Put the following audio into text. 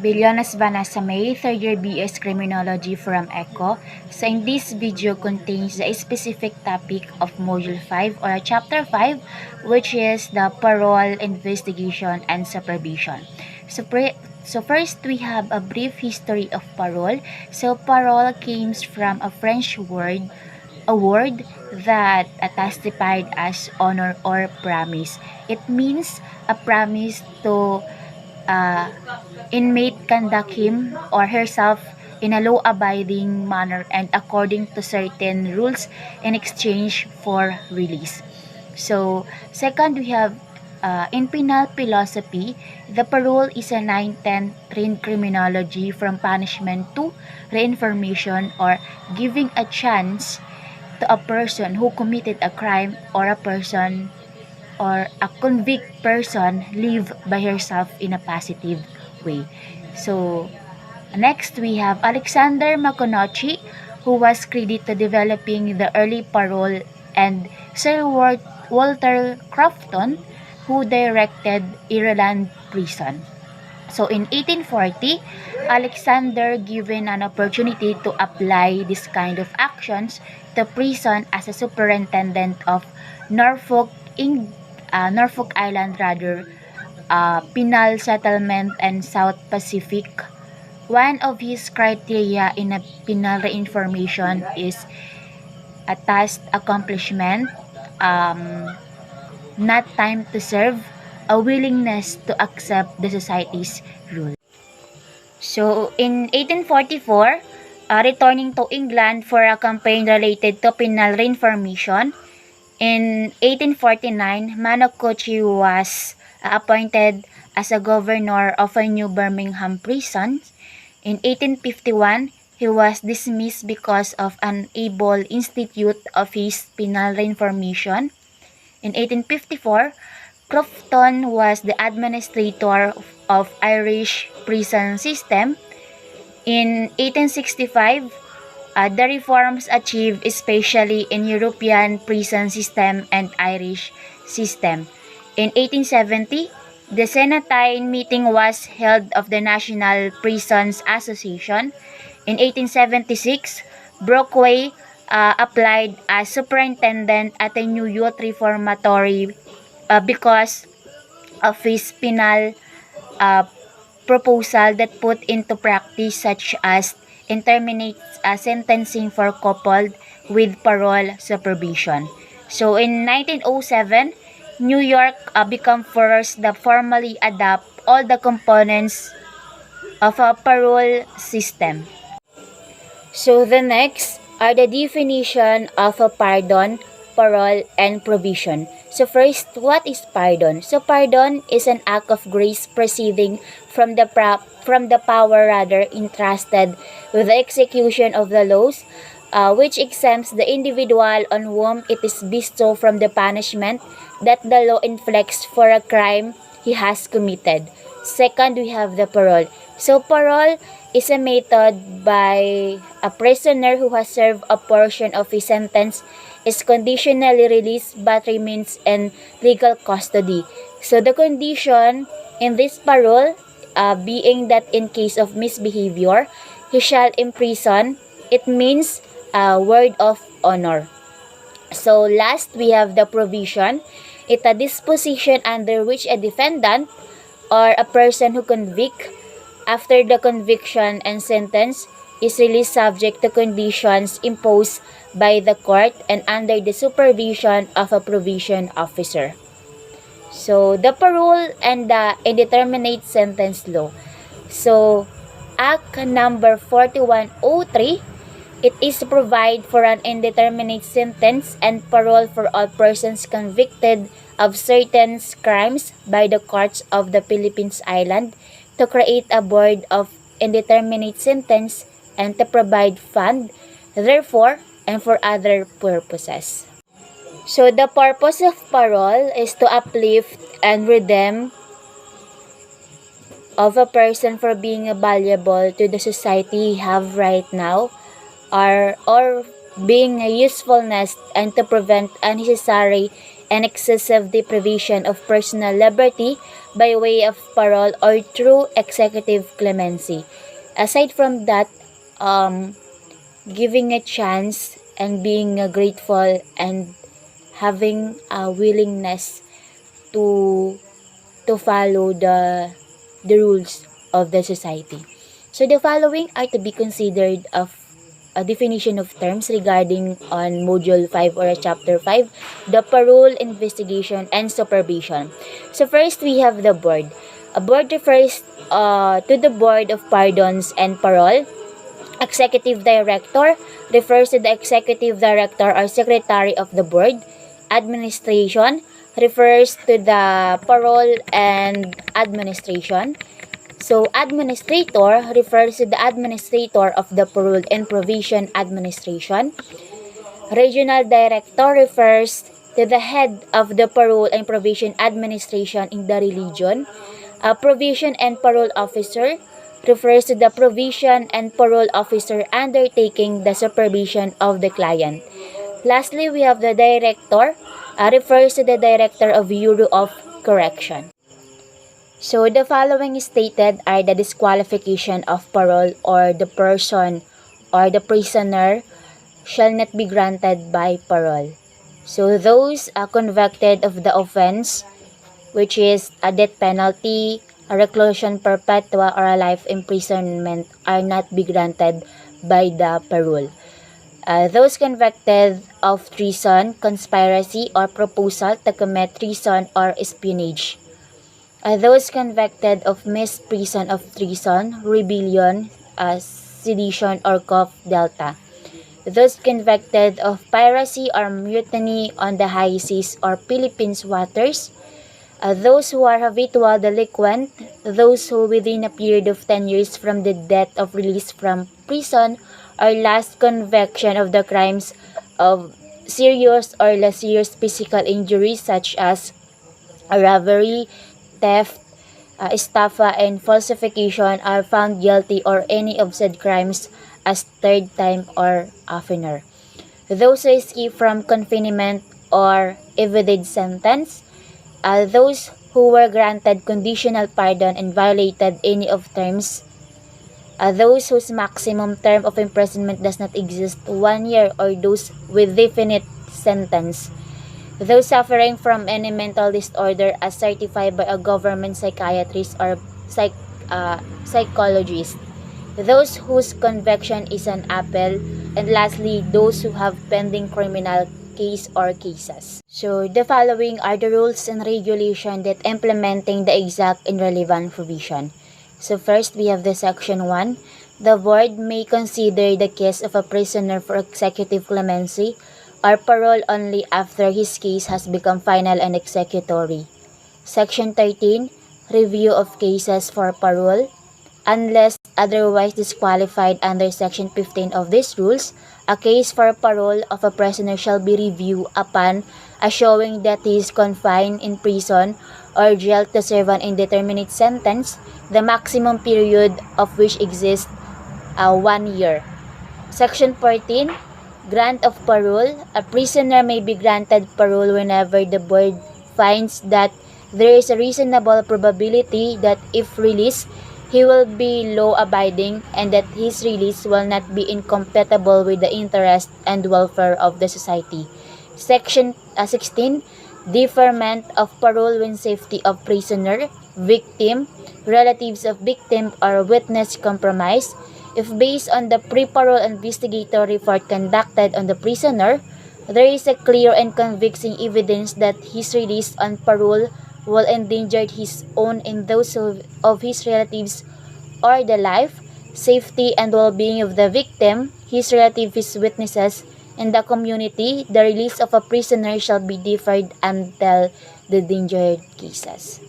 Bilyones Vanessa May, 3rd year BS Criminology from ECHO. So in this video contains the specific topic of Module 5 or Chapter 5, which is the parole, investigation, and supervision. So first we have a brief history of parole. So parole comes from a French word, a word that testified as honor or promise. It means a promise to inmate conduct him or herself in a law-abiding manner and according to certain rules in exchange for release. So, second, we have in penal philosophy, the parole is a 9-10 trained criminology from punishment to reinformation or giving a chance to a person who committed a crime or a person or a convict person live by herself in a positive way. So, next we have Alexander Maconochie, who was credited to developing the early parole, and Sir Walter Crofton, who directed Ireland Prison. So in 1840, Alexander given an opportunity to apply this kind of actions to prison as a superintendent of Norfolk, Norfolk Island penal settlement and South Pacific. One of his criteria in a penal reinformation is a task accomplishment, not time to serve, a willingness to accept the society's rule. So, in 1844, returning to England for a campaign related to penal reinformation, in 1849, Manokochi was appointed as a governor of a New Birmingham prison. In 1851, he was dismissed because of unable institute of his penal reinformation. In 1854, Crofton was the administrator of Irish prison system. In 1865, the reforms achieved especially in European prison system and Irish system. In 1870, the Senatine meeting was held of the National Prisons Association. In 1876, Brockway applied as superintendent at a new youth reformatory because of his penal proposal that put into practice such as indeterminate sentencing for coupled with parole supervision. So in 1907, New York became first to formally adopt all the components of a parole system. So the next are the definition of a pardon, parole, and provision. So first, what is pardon? So pardon is an act of grace proceeding from the power rather entrusted with the execution of the laws, which exempts the individual on whom it is bestowed from the punishment that the law inflicts for a crime he has committed. Second, we have the parole. So parole is a method by a prisoner who has served a portion of his sentence is conditionally released but remains in legal custody. So the condition in this parole being that in case of misbehavior, he shall imprison. It means a word of honor. So last, we have the provision. It's a disposition under which a defendant or a person who convict after the conviction and sentence is released subject to conditions imposed by the court and under the supervision of a provision officer. So, the parole and the indeterminate sentence law. So, Act number 4103, it is to provide for an indeterminate sentence and parole for all persons convicted of certain crimes by the courts of the Philippines Island, to create a board of indeterminate sentence and to provide fund, therefore, and for other purposes. So the purpose of parole is to uplift and redeem of a person for being valuable to the society have right now, or being a usefulness and to prevent unnecessary and excessive deprivation of personal liberty by way of parole or through executive clemency. Aside from that, giving a chance and being grateful and having a willingness to follow the rules of the society. So the following are to be considered of a definition of terms regarding on module 5 or chapter 5, the parole, investigation, and supervision. So first we have the board. A board refers to the board of pardons and parole. Executive director refers to the executive director or secretary of the board. Administration refers to the parole and administration. So, administrator refers to the administrator of the parole and provision administration. Regional director refers to the head of the parole and provision administration in the region. Provision and parole officer refers to the provision and parole officer undertaking the supervision of the client. Lastly, we have the director, refers to the director of Bureau of Correction. So, the following stated are the disqualification of parole or the person or the prisoner shall not be granted by parole. So, those convicted of the offense, which is a death penalty, a reclusion perpetua, or a life imprisonment, are not be granted by the parole. Those convicted of treason, conspiracy, or proposal to commit treason or espionage. Those convicted of misprision of treason, rebellion, sedition, or Cov Delta. Those convicted of piracy or mutiny on the high seas or Philippines waters. Those who are habitual delinquent, those who within a period of 10 years from the date of release from prison or last conviction of the crimes of serious or less serious physical injuries such as robbery, theft, estafa, and falsification are found guilty or any of said crimes as third time or oftener. Those who escape from confinement or evaded sentence, those who were granted conditional pardon and violated any of terms, those whose maximum term of imprisonment does not exist 1 year, or those with definite sentence, those suffering from any mental disorder as certified by a government psychiatrist or psychologist, those whose conviction is an appeal, and lastly, those who have pending criminal case or cases. So, the following are the rules and regulations that implementing the exact and relevant provision. So, first, we have the section 1. The board may consider the case of a prisoner for executive clemency or parole only after his case has become final and executory. Section 13. Review of cases for parole. Unless otherwise disqualified under Section 15 of these rules, a case for parole of a prisoner shall be reviewed upon a showing that he is confined in prison or jail to serve an indeterminate sentence, the maximum period of which exists 1 year. Section 14. Grant of parole. A prisoner may be granted parole whenever the board finds that there is a reasonable probability that if released, he will be law-abiding and that his release will not be incompatible with the interest and welfare of the society. Section 16. Deferment of parole when safety of prisoner, victim, relatives of victim, or witness compromised. If based on the pre-parole investigatory report conducted on the prisoner, there is a clear and convincing evidence that his release on parole will endanger his own and those of his relatives or the life, safety, and well-being of the victim, his relatives, his witnesses, and the community, the release of a prisoner shall be deferred until the endangered cases.